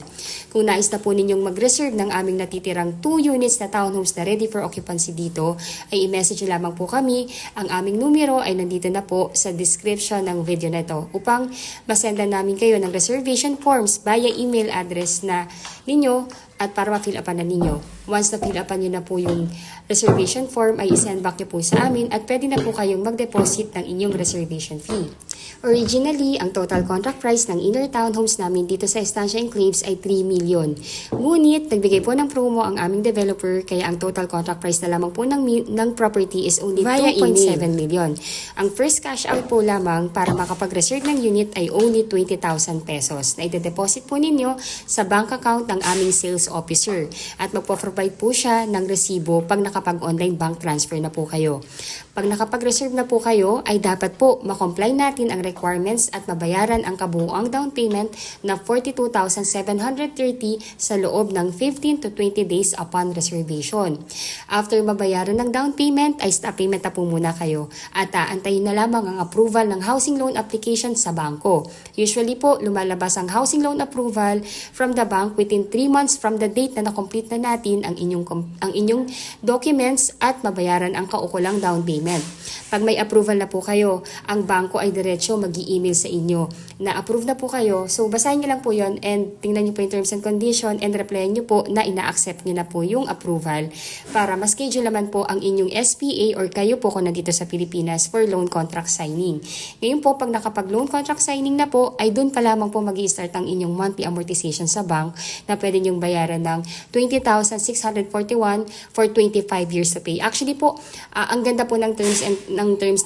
Kung nais na po ninyong mag-reserve ng aming natitirang 2 units na townhomes na ready for occupancy dito, ay i-message lamang po kami. Ang aming numero ay nandito na po sa description ng video na ito upang masendan namin kayo ng reservation forms via email address na ninyo at para ma-fill upan na ninyo. Once na-fill upan nyo na po yung reservation form, ay isend back nyo po sa amin at pwede na po kayong mag-deposit ng inyong reservation fee. Originally, ang total contract price ng inner townhomes namin dito sa Estancia Enclaves ay 3 million. Ngunit, nagbigay po ng promo ang aming developer kaya ang total contract price na lamang po ng property is only 2.7 million. Ang first cash out po lamang para makapag-reserve ng unit ay only 20,000 pesos na ide-deposit po ninyo sa bank account ng aming sales officer at magpo-provide po siya ng resibo pag nakapag-online bank transfer na po kayo. Pag nakapag-reserve na po kayo, ay dapat po makomply natin ang requirements at mabayaran ang kabuuang down payment na 42,730 sa loob ng 15 to 20 days upon reservation. After mabayaran ng down payment, ay stop payment na po muna kayo at aantayin na lamang ang approval ng housing loan application sa bangko. Usually po, lumalabas ang housing loan approval from the bank within 3 months from the date na na-complete na natin ang inyong documents at mabayaran ang kaukulang down payment. Pag may approval na po kayo, ang bangko ay diretso mag-i-email sa inyo na approve na po kayo. So, basahin nyo lang po yon and tingnan nyo po yung terms and condition and replyan nyo po na ina-accept nyo na po yung approval para ma-schedule naman po ang inyong SPA or kayo po kung nandito sa Pilipinas for loan contract signing. Ngayon po, pag nakapag-loan contract signing na po, ay doon pa lamang po mag-i-start ang inyong monthly amortization sa bank na pwede nyong bayaran ng 20,641 for 25 years to pay. Actually po, ang ganda po ng terms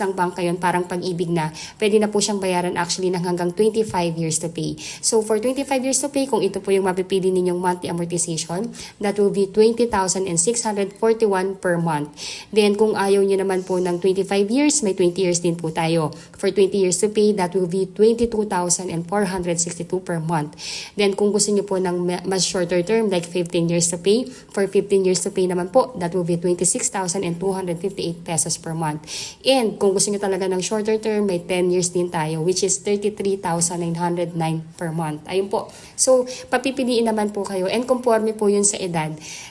ng bank ngayon, parang pag-ibig na. Pwede na po siyang bayaran actually ng hanggang 25 years to pay. So for 25 years to pay, kung ito po yung mapipili ninyong monthly amortization, that will be 20,641 per month. Then kung ayaw nyo naman po ng 25 years, may 20 years din po tayo. For 20 years to pay, that will be 22,462 per month. Then kung gusto nyo po ng mas shorter term, like 15 years to pay. For 15 years to pay naman po, that will be 26,258 pesos per month. And kung gusto nyo talaga ng shorter term, may 10 years din tayo, which is 33,909 per month. Ayun po. So, papipiliin naman po kayo and conforme po yun sa edad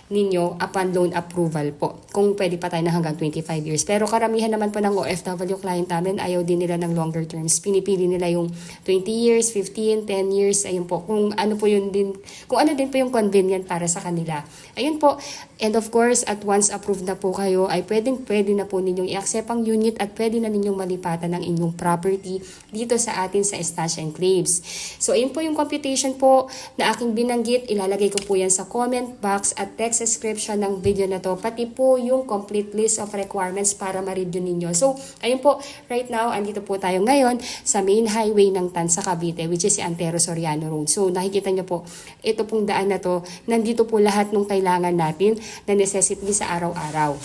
ninyo upon loan approval po. Kung pwede pa tayo na hanggang 25 years. Pero karamihan naman po ng OFW client namin, ayaw din nila ng longer terms. Pinipili nila yung 20 years, 15, 10 years, ayun po. Kung ano po yun din, kung ano din po yung convenient para sa kanila. Ayun po. And of course, at once approved na po kayo, ay pwede na po ninyong i-accept ang unit at pwede na ninyong malipatan ng inyong property dito sa atin sa Estancia Enclaves. So, ayun po yung computation po na aking binanggit. Ilalagay ko po yan sa comment box at text description ng video na to. Pati po yung complete list of requirements para ma-review ninyo. So, ayun po, right now, andito po tayo ngayon sa main highway ng Tansa, Cavite, which is si Antero Soriano Road. So, nakikita nyo po, ito pong daan na to, nandito po lahat ng kailangan natin na necessity sa araw-araw.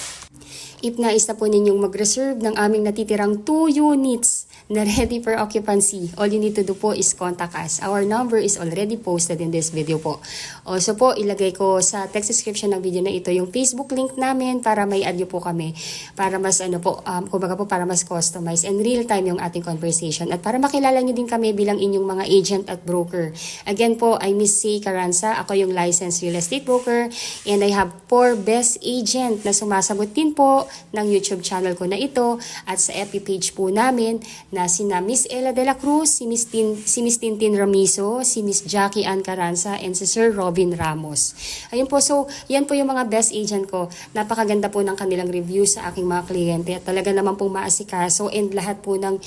If nais na po ninyong mag-reserve ng aming natitirang 2 units na ready for occupancy, all you need to do po is contact us. Our number is already posted in this video po. Also po, ilagay ko sa text description ng video na ito yung Facebook link namin para may add nyo po kami. Para mas kumbaga po para mas customize and real time yung ating conversation. At para makilala nyo din kami bilang inyong mga agent at broker. Again po, I'm Miss C. Caranza. Ako yung licensed real estate broker and I have 4 best agent na sumasagot din po ng YouTube channel ko na ito at sa FB page po namin na sina Miss Ella de la Cruz, si Miss Tintin Ramizo, si Miss Jackie Ann Caranza, and si Sir Robin Ramos. Ayun po, so yan po yung mga best agent ko. Napakaganda po ng kanilang review sa aking mga kliyente at talaga naman pong maasikaso and lahat po ng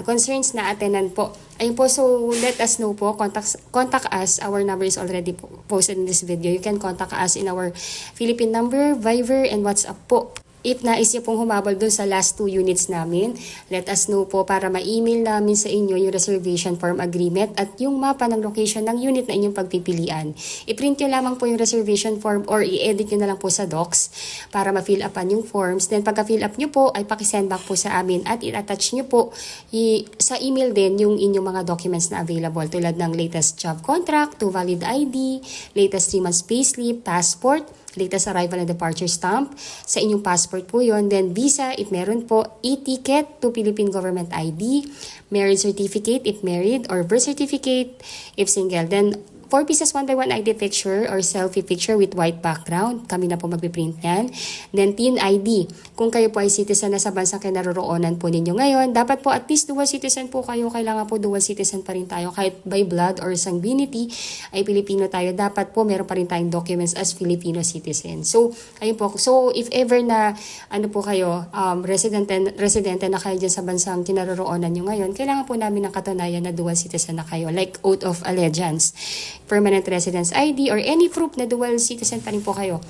concerns na atenan po. Ayun po, so let us know po, contact us. Our number is already posted in this video. You can contact us in our Philippine number, Viber, and WhatsApp po. If nais niyo pong humabol dun sa last 2 units namin, let us know po para ma-email namin sa inyo yung reservation form agreement at yung mapa ng location ng unit na inyong pagpipilian. I-print nyo lamang po yung reservation form or i-edit nyo na lang po sa docs para ma-fill upan yung forms. Then pagka-fill up nyo po, ay pakisend back po sa amin at i-attach nyo po sa email din yung inyong mga documents na available tulad ng latest job contract, 2 valid ID, latest 3 months payslip, passport, latest arrival and departure stamp, sa inyong passport po yon. Then visa, if meron po, e-ticket to Philippine Government ID, marriage certificate if married, or birth certificate if single. Then 4 pieces 1 by 1 ID picture or selfie picture with white background. Kami na po magpiprint yan. Then TIN ID. Kung kayo po ay citizen na sa bansang kinaroroonan po ninyo ngayon, dapat po at least dual citizen po kayo. Kailangan po dual citizen pa rin tayo. Kahit by blood or sanguinity ay Pilipino tayo. Dapat po meron pa rin tayong documents as Filipino citizen. So, ayun po. So, if ever na po kayo, residente na kayo dyan sa bansang kinaroroonan nyo ngayon, kailangan po namin ng katunayan na dual citizen na kayo. Like oath of allegiance, permanent residence ID, or any proof na dual citizen pa rin po kayo.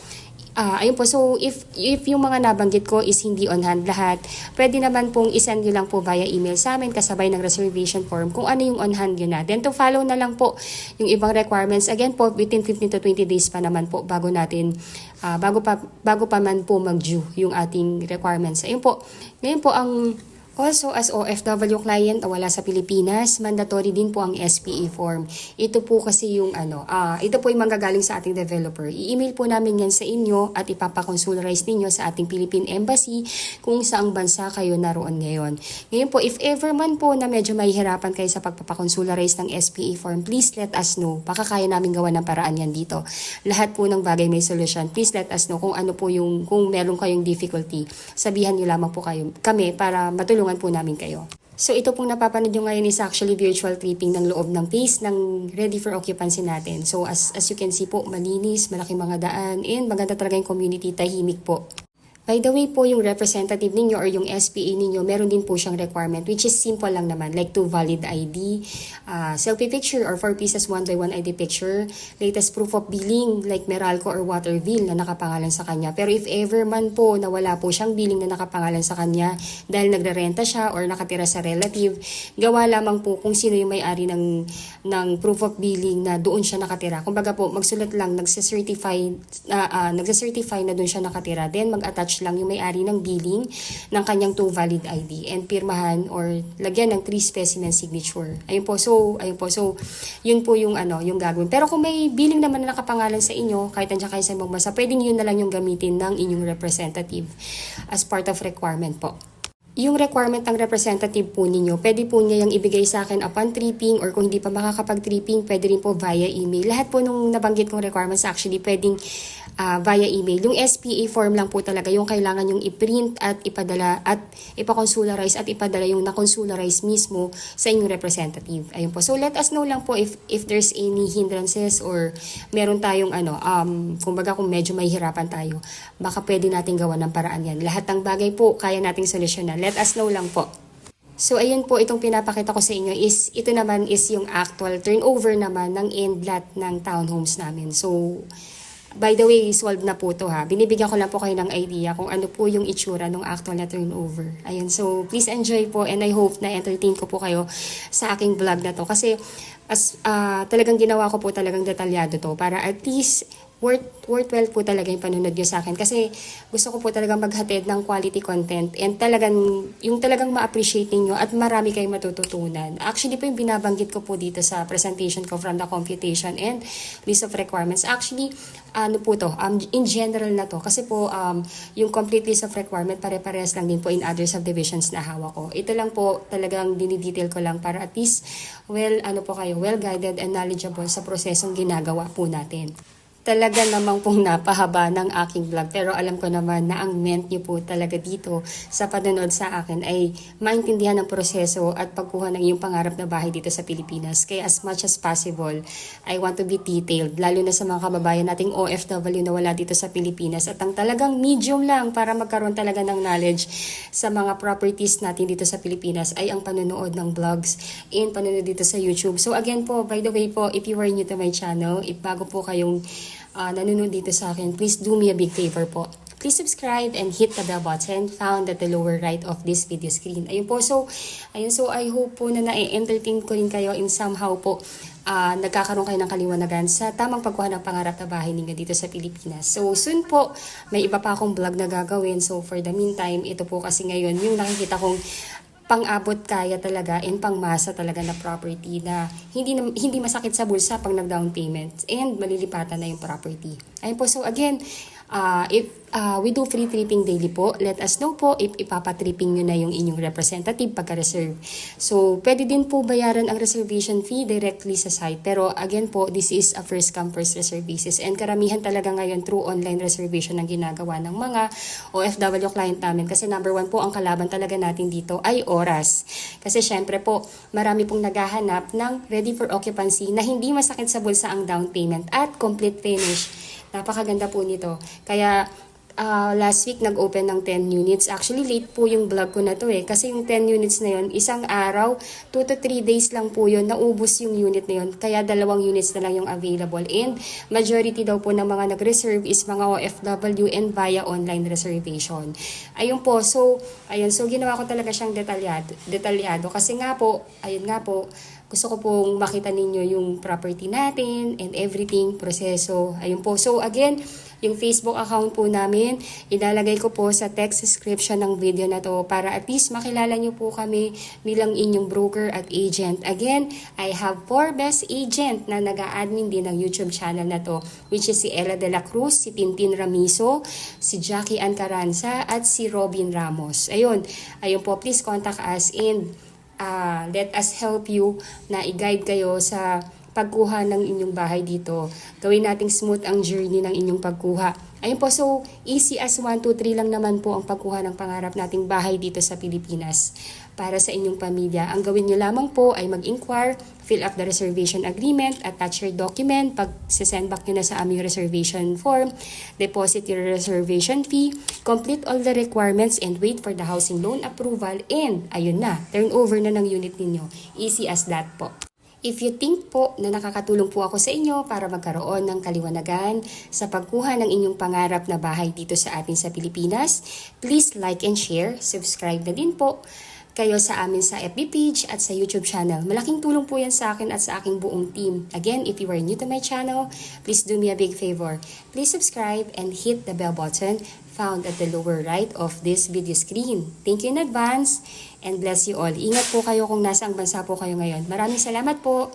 Ayun po, so if yung mga nabanggit ko is hindi on hand lahat, pwede naman pong isend nyo lang po via email sa amin kasabay ng reservation form kung ano yung on hand yun na. Then to follow na lang po yung ibang requirements. Again po, within 15 to 20 days pa naman po bago natin, bago pa man po mag-due yung ating requirements. Ayun po, ngayon po ang also, as OFW client o wala sa Pilipinas, mandatory din po ang SPA form. Ito po kasi yung ito po yung manggagaling sa ating developer. I-email po namin yan sa inyo at ipapakonsularize ninyo sa ating Philippine Embassy kung saang bansa kayo naroon ngayon. Ngayon po, if ever man po na medyo mahihirapan kayo sa pagpapakonsularize ng SPA form, please let us know. Baka kaya namin gawa ng paraan yan dito. Lahat po ng bagay may solution. Please let us know kung ano po yung, kung meron kayong difficulty. Sabihan nyo lamang po kami para matulungan po namin kayo. So ito pong napapanood nyo ngayon is actually virtual tripping ng loob ng phase ng ready for occupancy natin. So as you can see po, malinis, malaking mga daan, and maganda talaga yung community, tahimik po. By the way po, yung representative ninyo or yung SPA ninyo, meron din po siyang requirement which is simple lang naman, like 2 valid ID, selfie picture or 4 pieces 1 by 1 ID picture, latest proof of billing like Meralco or water bill na nakapangalan sa kanya. Pero if ever man po na wala po siyang billing na nakapangalan sa kanya dahil nagrerenta siya or nakatira sa relative, gawa lamang po kung sino yung may-ari ng proof of billing na doon siya nakatira. Kumbaga po, magsulat lang, nagsacertify na doon siya nakatira, then mag-attach attach lang yung may-ari ng billing ng kanyang 2 valid ID and pirmahan or lagyan ng 3 specimen signature. Ayun po. So, yun po yung yung gagawin. Pero kung may billing naman na nakapangalan sa inyo, kahit nandiyan kayo sa ibang bansa, pwedeng yun na lang yung gamitin ng inyong representative as part of requirement po. Yung requirement ng representative po ninyo, pwede po niya yung ibigay sa akin upon tripping or kung hindi pa makakapag-tripping, pwede rin po via email. Lahat po nung nabanggit kong requirements actually pwedeng via email. Yung SPA form lang po talaga yung kailangan yung i-print at ipadala at ipa-consularize at ipadala yung na-consularize mismo sa inyong representative. Ayun po. So let us know lang po if there's any hindrances or meron tayong kumbaga kung medyo mahihirapan tayo, baka pwede natin gawa ng paraan yan. Lahat ng bagay po kaya nating solusyonan. Let us know lang po. So, ayun po, itong pinapakita ko sa inyo is, ito naman is yung actual turnover naman ng end lot ng townhomes namin. So, by the way, solved na po to ha. Binibigyan ko lang po kayo ng idea kung ano po yung itsura ng actual na turnover. Ayun, so please enjoy po and I hope na entertain ko po kayo sa aking vlog na to. Kasi talagang ginawa ko po talagang detalyado to para at least worthwhile po talaga yung panunod nyo sa akin kasi gusto ko po talagang maghatid ng quality content and talagang ma-appreciate ninyo at marami kayong matututunan. Actually po yung binabanggit ko po dito sa presentation ko from the computation and list of requirements. Actually, in general na to kasi po yung complete list of requirement pare-parehas lang din po in other subdivisions na hawak ko. Ito lang po talagang dinidetail ko lang para at least well-guided and knowledgeable sa prosesong ginagawa po natin. Talaga namang pong napahaba ng aking vlog pero alam ko naman na ang meant nyo po talaga dito sa panonood sa akin ay maintindihan ng proseso at pagkuha ng iyong pangarap na bahay dito sa Pilipinas. Kaya as much as possible, I want to be detailed lalo na sa mga kababayan nating OFW na wala dito sa Pilipinas at ang talagang medium lang para magkaroon talaga ng knowledge sa mga properties natin dito sa Pilipinas ay ang panonood ng vlogs and panonood dito sa YouTube. So again po, by the way po, if you are new to my channel, if bago po kayong nanonood dito sa akin, please do me a big favor po. Please subscribe and hit the bell button found at the lower right of this video screen. Ayun po, so I hope po na na-entertain ko rin kayo in somehow po nagkakaroon kayo ng kaliwanagan sa tamang pagkuha ng pangarap na bahay ninyo dito sa Pilipinas. So soon po, may iba pa akong vlog na gagawin. So for the meantime, ito po kasi ngayon yung nakikita kong pang-abot kaya talaga and pangmasa talaga na property na hindi masakit sa bulsa pag nag-down payment and malilipatan na yung property. Ayun po, so again, if we do free tripping daily po, let us know po if ipapatripping nyo na yung inyong representative pagka-reserve. So, pwede din po bayaran ang reservation fee directly sa site. Pero again po, this is a first come first reserve basis. And karamihan talaga ngayon through online reservation ang ginagawa ng mga OFW client namin. Kasi number 1 po, ang kalaban talaga natin dito ay oras. Kasi syempre po, marami pong naghahanap ng ready for occupancy na hindi masakit sa bulsa ang down payment at complete finish. Napakaganda po nito. Kaya last week nag-open ng 10 units. Actually, late po yung vlog ko na to kasi yung 10 units na yun, isang araw, 2 to 3 days lang po yun, naubos yung unit na yun. Kaya 2 units na lang yung available. And majority daw po ng mga nag-reserve is mga OFW and via online reservation. Ayun po, so ginawa ko talaga siyang detalyado. Kasi nga po, gusto ko pong makita ninyo yung property natin and everything, proseso. Ayun po. So again, yung Facebook account po namin, ilalagay ko po sa text description ng video na to para at least makilala nyo po kami bilang inyong broker at agent. Again, I have 4 best agent na nag-a-admin din ng YouTube channel na to, which is si Ella de la Cruz, si Tintin Ramizo, si Jackie Ann Caranza, at si Robin Ramos. Ayun po, please contact us and let us help you na i-guide kayo sa pagkuha ng inyong bahay dito. Gawin nating smooth ang journey ng inyong pagkuha. Ayun po, so easy as 1, 2, 3 lang naman po ang pagkuha ng pangarap nating bahay dito sa Pilipinas para sa inyong pamilya. Ang gawin nyo lamang po ay mag-inquire, fill up the reservation agreement, attach your document, pag-send back nyo na sa aming reservation form, deposit your reservation fee, complete all the requirements, and wait for the housing loan approval, and ayun na, turnover na ng unit ninyo. Easy as that po. If you think po na nakakatulong po ako sa inyo para magkaroon ng kaliwanagan sa pagkuha ng inyong pangarap na bahay dito sa atin sa Pilipinas, please like and share, subscribe na din po kayo sa amin sa FB page at sa YouTube channel. Malaking tulong po yan sa akin at sa aking buong team. Again, if you are new to my channel, please do me a big favor. Please subscribe and hit the bell button found at the lower right of this video screen. Thank you in advance and bless you all. Ingat po kayo kung nasang bansa po kayo ngayon. Maraming salamat po.